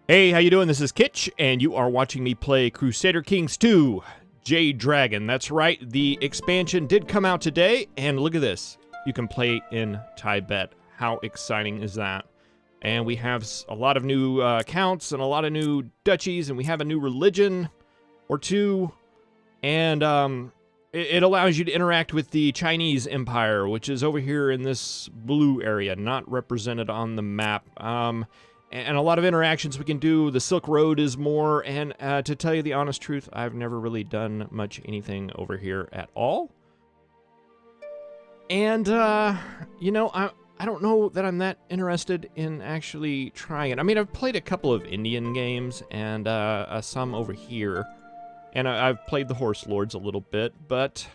Hey, how you doing? This is Kitch, and you are watching me play Crusader Kings 2, Jade Dragon. That's right, the expansion did come out today, and look at this. You can play in Tibet. How exciting is that? And we have a lot of new counts and a lot of new duchies, and we have a new religion or two, and it allows you to interact with the Chinese Empire, which is over here in this blue area, not represented on the map. And a lot of interactions we can do. The Silk Road is more, and to tell you the honest truth, I've never really done much anything over here at all. And, you know, I don't know that I'm that interested in actually trying it. I mean, I've played a couple of Indian games and some over here, and I've played the Horse Lords a little bit, but,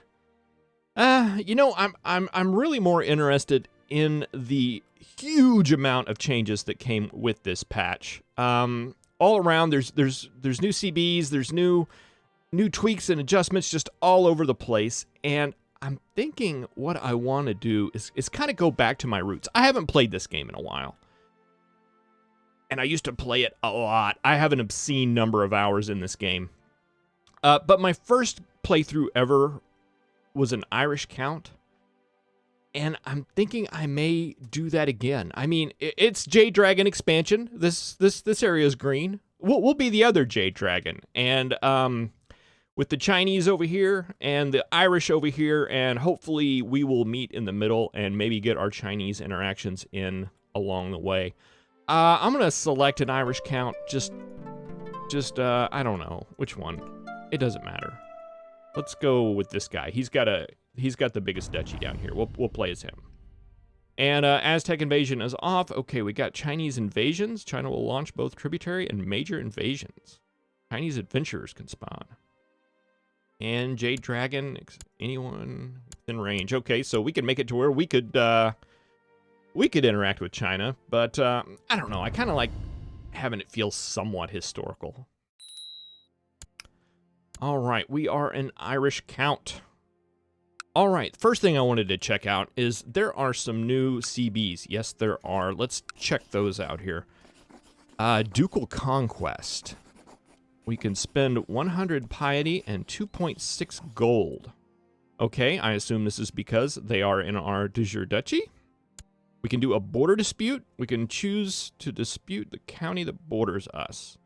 you know, I'm really more interested in the huge amount of changes that came with this patch. All around, there's new CBs, there's new tweaks and adjustments just all over the place, and I'm thinking what I want to do is kind of go back to my roots. I haven't played this game in a while, and I used to play it a lot. I have an obscene number of hours in this game. But my first playthrough ever was an Irish count, and I'm thinking I may do that again. I mean, it's Jade Dragon expansion. This area is green. We'll be the other Jade Dragon, and with the Chinese over here and the Irish over here, and hopefully we will meet in the middle and maybe get our Chinese interactions in along the way. I'm gonna select an Irish count. Just I don't know which one. It doesn't matter. Let's go with this guy. He's got the biggest duchy down here. We'll play as him. And Aztec invasion is off. Okay, we got Chinese invasions. China will launch both tributary and major invasions. Chinese adventurers can spawn. And Jade Dragon, anyone within range. Okay, so we could make it to where we could interact with China, but I don't know. I kind of like having it feel somewhat historical. All right, we are an Irish count. All right, first thing I wanted to check out is there are some new CBs. Yes, there are. Let's check those out here. Ducal Conquest. We can spend 100 piety and 2.6 gold. Okay, I assume this is because they are in our de jure duchy. We can do a border dispute. We can choose to dispute the county that borders us.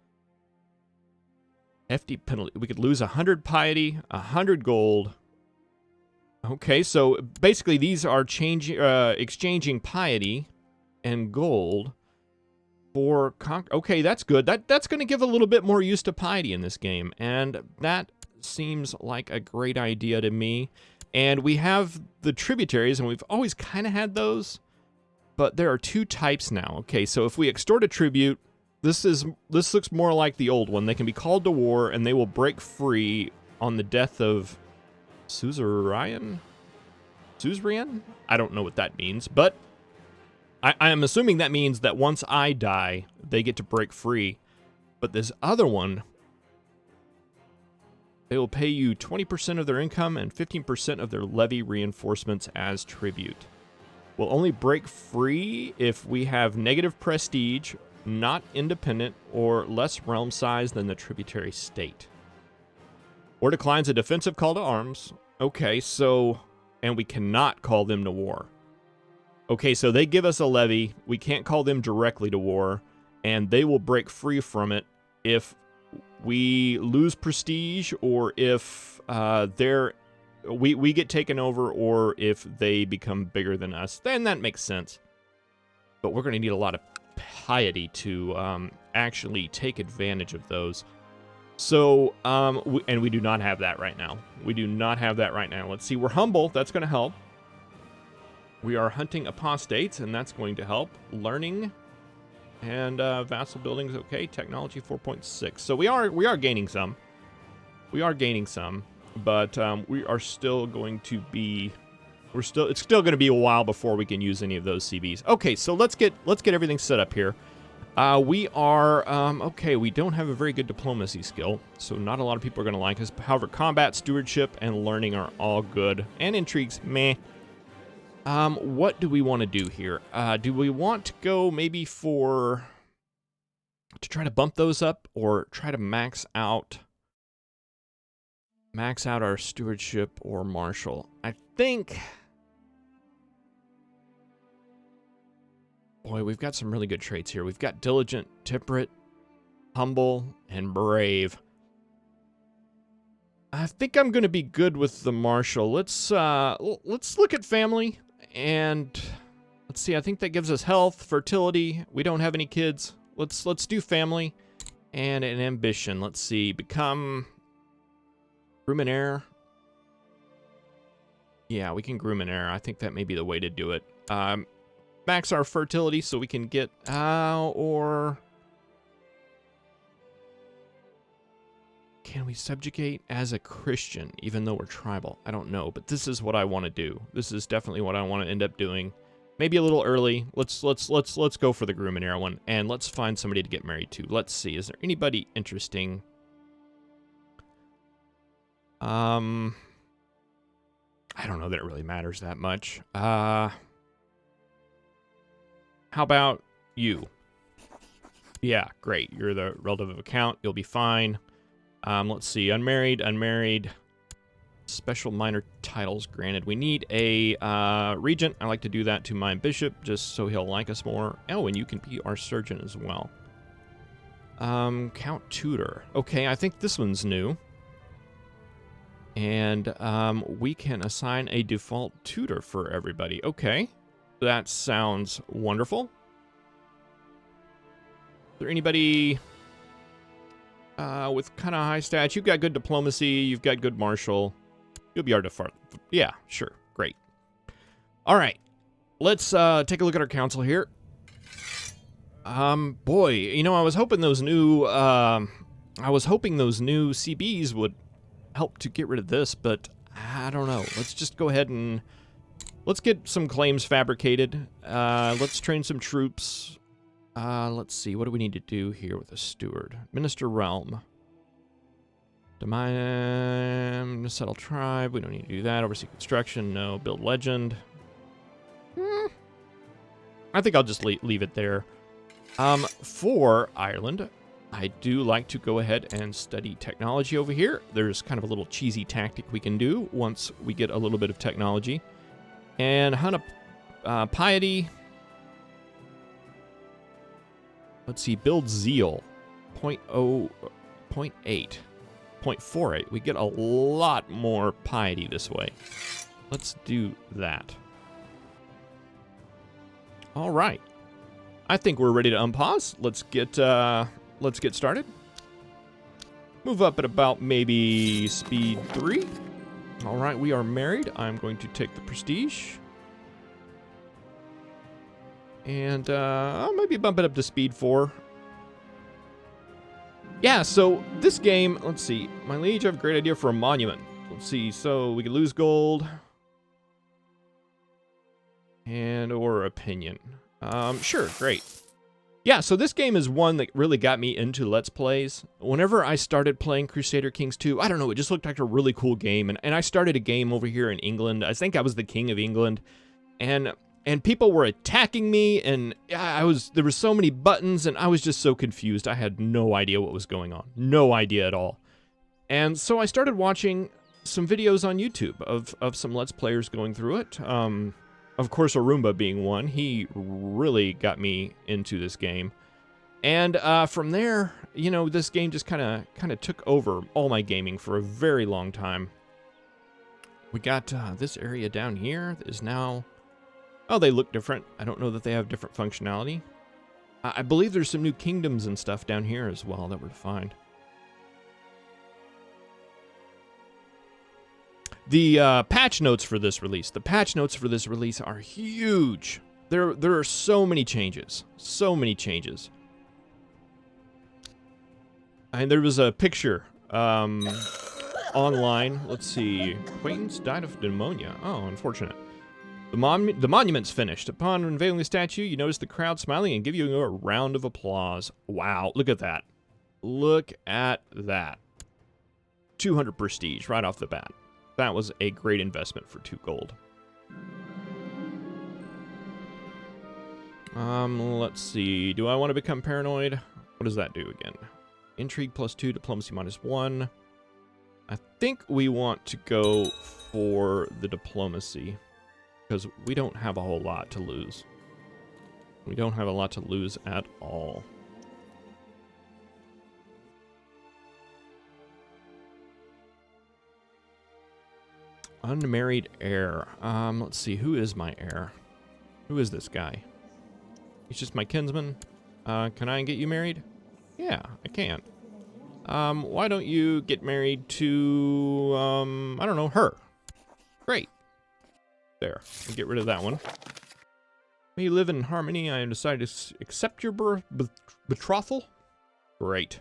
FD penalty. We could lose 100 piety, 100 gold. Okay, so basically these are exchanging piety and gold for okay, that's good. That's going to give a little bit more use to piety in this game, and that seems like a great idea to me. And we have the tributaries, and we've always kind of had those, but there are two types now. Okay, so if we extort a tribute, this looks more like the old one. They can be called to war, and they will break free on the death of Suzerain? I don't know what that means, but I am assuming that means that once I die, they get to break free. But this other one, they will pay you 20% of their income and 15% of their levy reinforcements as tribute. We'll only break free if we have negative prestige, not independent, or less realm size than the tributary state. Or declines a defensive call to arms. Okay, so, and we cannot call them to war. Okay, so they give us a levy. We can't call them directly to war, and they will break free from it if we lose prestige, or if we get taken over, or if they become bigger than us. Then that makes sense. But we're going to need a lot of piety to actually take advantage of those. So, and we do not have that right now. We do not have that right now. Let's see, we're humble. That's going to help. We are hunting apostates, and that's going to help. Learning and vassal buildings, okay. Technology 4.6. So we are gaining some. We are gaining some, but we are still going to be. It's still going to be a while before we can use any of those CBs. Okay, so let's get everything set up here. We are okay. We don't have a very good diplomacy skill, so not a lot of people are going to like us. However, combat, stewardship, and learning are all good, and intrigues, meh. What do we want to do here? Do we want to go maybe for to try to bump those up or try to max out our stewardship or martial. I think... Boy, we've got some really good traits here. We've got diligent, temperate, humble, and brave. I think I'm going to be good with the martial. Let's look at family, and let's see. I think that gives us health, fertility. We don't have any kids. Let's do family and an ambition. Let's see. Become groom and heir. Yeah, we can groom and heir. I think that may be the way to do it. Max our fertility so we can get or can we subjugate as a Christian even though we're tribal? I don't know, but this is what I want to do. This is definitely what I want to end up doing. Maybe a little early. Let's go for the groom and heir one, and let's find somebody to get married to. Let's see. Is there anybody interesting? I don't know that it really matters that much. How about you? Yeah, great. You're the relative of account. You'll be fine. Let's see. Unmarried. Special minor titles granted. We need a regent. I like to do that to my bishop just so he'll like us more. Oh, and you can be our surgeon as well. Count tutor. Okay, I think this one's new. And we can assign a default tutor for everybody. Okay. That sounds wonderful. Is there anybody with kind of high stats? You've got good diplomacy. You've got good martial. You'll be our default. Yeah, sure. Great. All right. Let's take a look at our council here. Boy, you know, I was hoping those new CBs would help to get rid of this, but I don't know. Let's just go ahead and let's get some claims fabricated. Let's train some troops. Let's see. What do we need to do here with a steward? Minister realm. Demand, settle tribe. We don't need to do that. Oversee construction. No. Build legend. I think I'll just leave it there. For Ireland, I do like to go ahead and study technology over here. There's kind of a little cheesy tactic we can do once we get a little bit of technology. And hunt up piety. Let's see, build zeal. 0.8. 0.48. We get a lot more piety this way. Let's do that. All right. I think we're ready to unpause. Let's get started. Move up at about maybe speed 3. All right, we are married. I'm going to take the prestige. And I'll maybe bump it up to speed 4. Yeah, so this game, let's see. My liege, I have a great idea for a monument. Let's see, so we could lose gold. And or opinion. Sure, great. Yeah, so this game is one that really got me into Let's Plays. Whenever I started playing Crusader Kings 2, I don't know, it just looked like a really cool game. And I started a game over here in England. I think I was the king of England. And people were attacking me, and there were so many buttons, and I was just so confused. I had no idea what was going on. No idea at all. And so I started watching some videos on YouTube of some Let's Players going through it. Of course, Arumba being one. He really got me into this game. And from there, you know, this game just kind of took over all my gaming for a very long time. We got this area down here that is now... Oh, they look different. I don't know that they have different functionality. I believe there's some new kingdoms and stuff down here as well that we're to find. The patch notes for this release. The patch notes for this release are huge. There are so many changes. So many changes. And there was a picture online. Let's see. Acquaintance died of pneumonia. Oh, unfortunate. The monument's finished. Upon unveiling the statue, you notice the crowd smiling and give you a round of applause. Wow, look at that. Look at that. 200 prestige right off the bat. That was a great investment for 2 gold. Let's see. Do I want to become paranoid? What What does that do again? Intrigue +2, diplomacy -1. I think we want to go for the diplomacy because we don't have a whole lot to lose. We don't have a lot to lose at all. Unmarried heir. Let's see. Who is my heir? Who is this guy? He's just my kinsman. Can I get you married? Yeah, I can. Why don't you get married to, I don't know, her. Great. There. We'll get rid of that one. May you live in harmony. I decided to accept your betrothal. Great.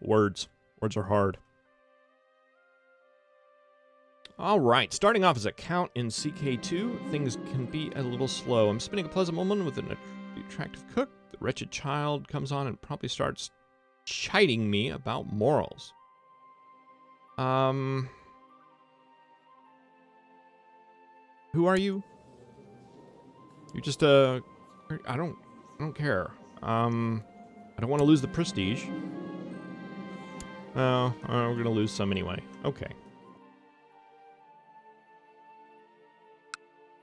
Words. Words are hard. All right, starting off as a count in CK2, things can be a little slow. I'm spending a pleasant moment with an attractive cook. The wretched child comes on and promptly starts chiding me about morals. Who are you? You're just I don't care. I don't want to lose the prestige. Oh, we're gonna lose some anyway. Okay.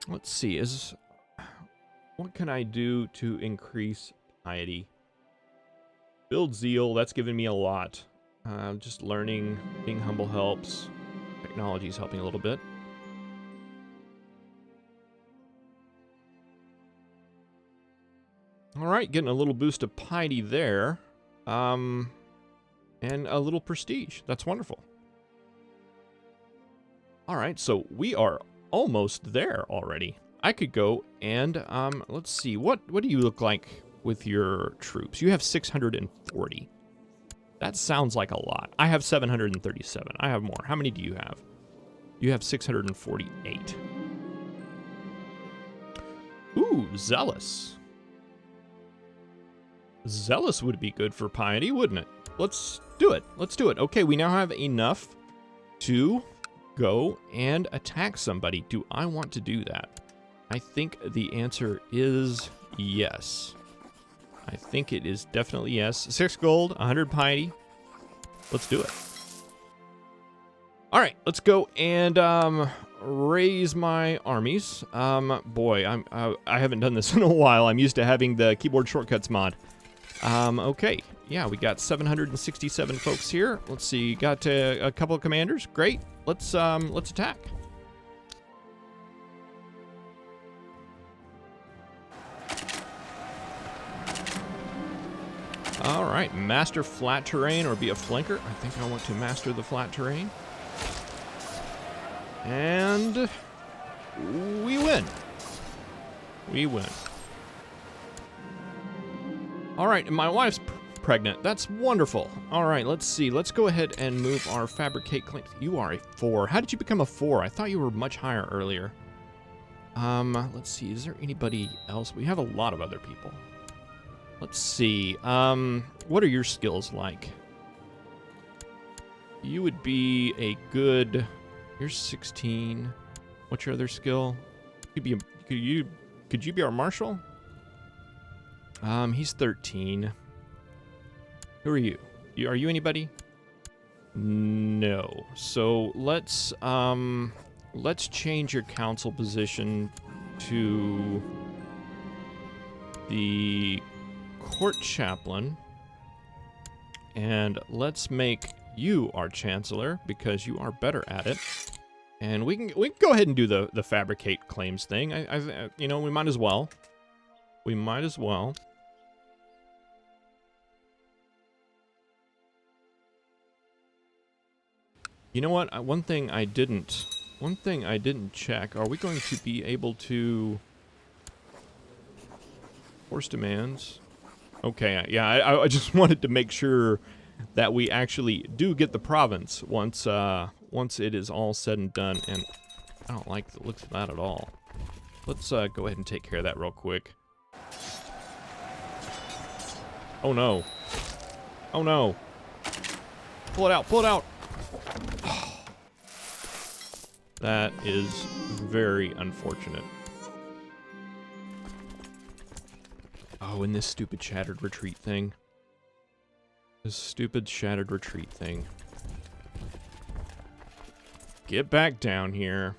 Let's see, what can I do to increase piety? Build zeal, that's given me a lot. Just learning, being humble helps. Technology's helping a little bit. All right, getting a little boost of piety there. And a little prestige, that's wonderful. All right, so we are almost there already. I could go and, let's see, what do you look like with your troops? You have 640. That sounds like a lot. I have 737. I have more. How many do you have? You have 648. Ooh, zealous. Zealous would be good for piety, wouldn't it? Let's do it. Let's do it. Okay, we now have enough to go and attack somebody. Do I want to do that? I think the answer is yes. I think it is definitely yes. 6 gold, 100 piety. Let's do it. All right, let's go and raise my armies. Boy, I haven't done this in a while. I'm used to having the keyboard shortcuts mod. Okay. Yeah, we got 767 folks here. Let's see, got a couple of commanders. Great. Let's attack. All right, master flat terrain or be a flanker. I think I want to master the flat terrain. And we win. We win. All right, and my wife's pregnant. That's wonderful. All right, let's see. Let's go ahead and move our fabricate claims. You are a 4. How did you become a 4? I thought you were much higher earlier. Let's see. Is there anybody else? We have a lot of other people. Let's see. What are your skills like? You would be a good. You're 16. What's your other skill? Could you be our marshal? He's 13. Who are you? Are you anybody? No. So let's change your council position to the court chaplain, and let's make you our chancellor because you are better at it. And we can go ahead and do the fabricate claims thing. I you know, we might as well. We might as well. You know what? One thing I didn't check. Are we going to be able to force demands? Okay, yeah. I just wanted to make sure that we actually do get the province once it is all said and done. And I don't like the looks of that at all. Let's go ahead and take care of that real quick. Oh no! Oh no! Pull it out! Pull it out! That is very unfortunate. Oh, and this stupid shattered retreat thing. This stupid shattered retreat thing. Get back down here.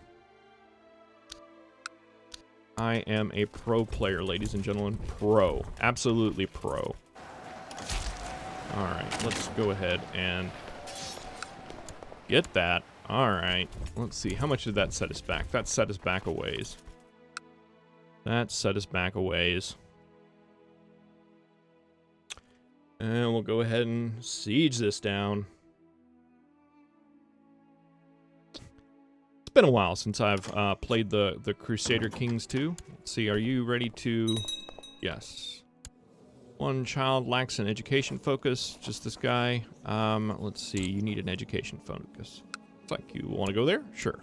I am a pro player, ladies and gentlemen. Pro. Absolutely pro. Alright, let's go ahead and get that. Alright, let's see. How much did that set us back? That set us back a ways. That set us back a ways. And we'll go ahead and siege this down. It's been a while since I've played the Crusader Kings 2. Let's see, are you ready to... Yes. One child lacks an education focus. Just this guy. Let's see, you need an education focus. Looks like you want to go there? Sure.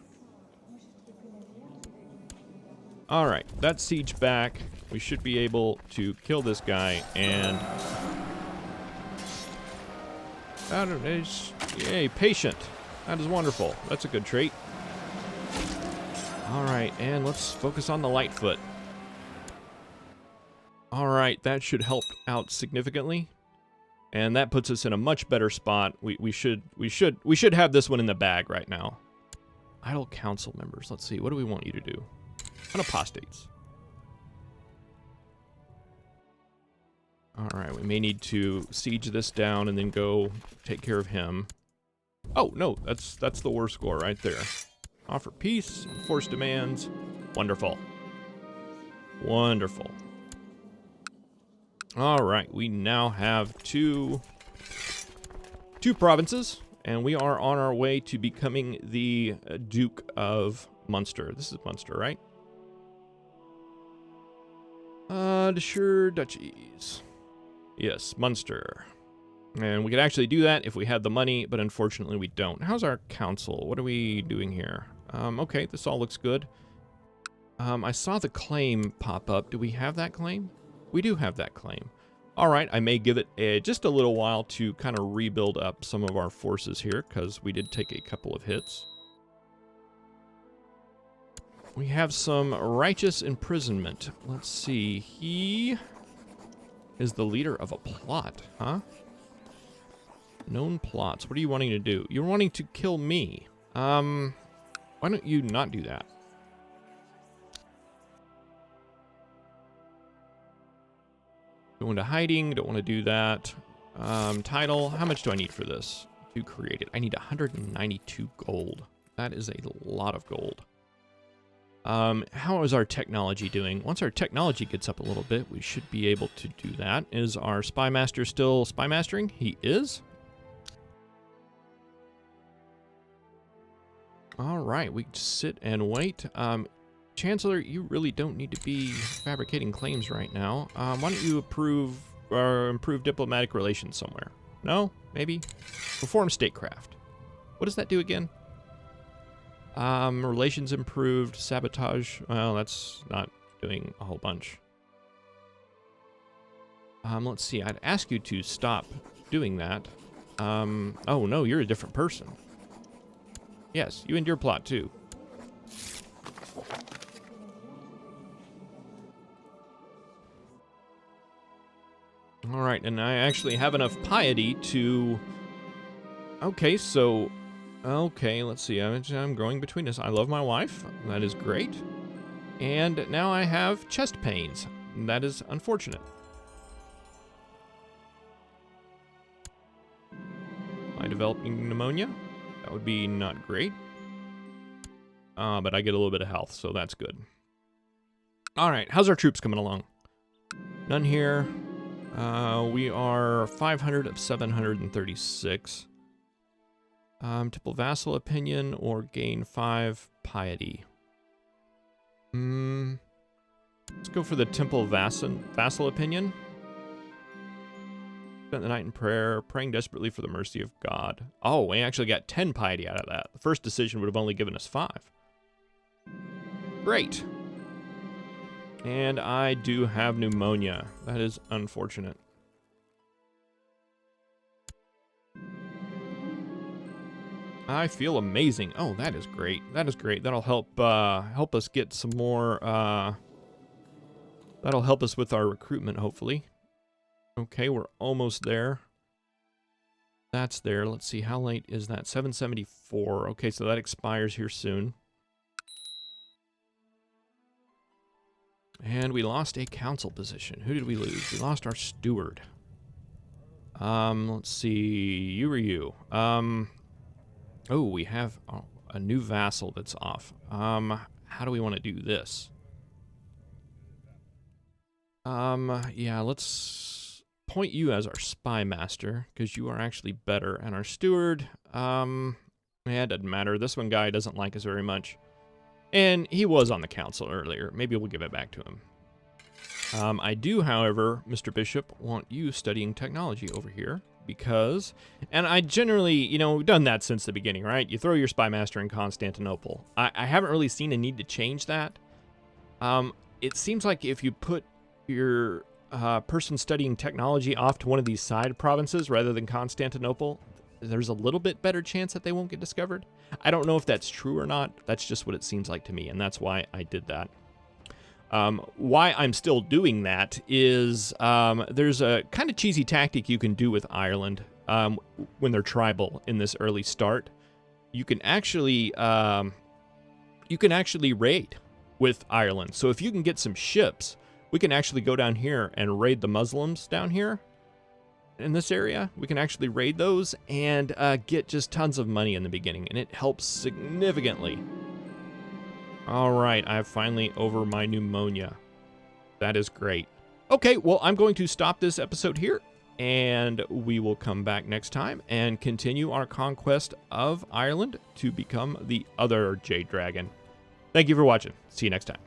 Alright, that's siege back. We should be able to kill this guy and... Yay, patient. That is wonderful. That's a good trait. Alright, and let's focus on the Lightfoot. Alright, that should help out significantly. And that puts us in a much better spot. We should have this one in the bag right now. Idle council members. Let's see, what do we want you to do? Apostates. Alright, we may need to siege this down and then go take care of him. Oh, no, that's the war score right there. Offer peace, force demands. Wonderful. Wonderful. Alright, we now have two provinces, and we are on our way to becoming the Duke of Munster. This is Munster, right? Sure, duchies. Yes, Munster. And we could actually do that if we had the money, but unfortunately we don't. How's our council? What are we doing here? Okay, this all looks good. I saw the claim pop up. Do we have that claim? We do have that claim. All right, I may give it just a little while to kind of rebuild up some of our forces here, because we did take a couple of hits. We have some righteous imprisonment. Let's see. He is the leader of a plot, huh? Known plots. What are you wanting to do? You're wanting to kill me. Why don't you not do that? Go into hiding. Don't want to do that. Title. How much do I need for this to create it? I need 192 gold. That is a lot of gold. How is our technology doing? Once our technology gets up a little bit, we should be able to do that. Is our spy master still spy mastering? He is. All right, we just sit and wait. Chancellor, you really don't need to be fabricating claims right now. Why don't you improve diplomatic relations somewhere? No? Maybe? Perform statecraft. What does that do again? Relations improved, sabotage. Well, that's not doing a whole bunch. Let's see. I'd ask you to stop doing that. Oh no, you're a different person. Yes, you and your plot too. All right, and I actually have enough piety to... Okay, so... Okay, let's see. I'm growing between us. I love my wife. That is great. And now I have chest pains. That is unfortunate. Am I developing pneumonia? That would be not great. But I get a little bit of health, so that's good. All right, how's our troops coming along? None here. We are 500 of 736. Tipple vassal opinion or gain 5 piety. Let's go for the temple vassal opinion. Spent the night in prayer, praying desperately for the mercy of God. Oh, we actually got 10 piety out of that. The first decision would have only given us 5. Great. And I do have pneumonia. That is unfortunate. I feel amazing. Oh, that is great. That is great. That'll help help us get some more That'll help us with our recruitment, hopefully. Okay, we're almost there. That's there. Let's see, how late is that? 774. Okay, so that expires here soon. And we lost a council position. Who did we lose? We lost our steward. Let's see. You or you? Oh, we have a new vassal that's off. How do we want to do this? Yeah, let's point you as our spy master, because you are actually better. And our steward, yeah, it doesn't matter. This one guy doesn't like us very much. And he was on the council earlier. Maybe we'll give it back to him. I do, however, Mr. Bishop, want you studying technology over here because, and I generally, you know, we've done that since the beginning, right? You throw your spy master in Constantinople. I haven't really seen a need to change that. It seems like if you put your person studying technology off to one of these side provinces rather than Constantinople, there's a little bit better chance that they won't get discovered. I don't know if that's true or not. That's just what it seems like to me, and that's why I did that. Why I'm still doing that is there's a kind of cheesy tactic you can do with Ireland when they're tribal in this early start. You can actually raid with Ireland. So if you can get some ships, we can actually go down here and raid the Muslims down here in this area. We can actually raid those and get just tons of money in the beginning, and it helps significantly. All right, I'm finally over my pneumonia. That is great. Okay, well, I'm going to stop this episode here, and we will come back next time and continue our conquest of Ireland to become the other Jade Dragon. Thank you for watching. See you next time.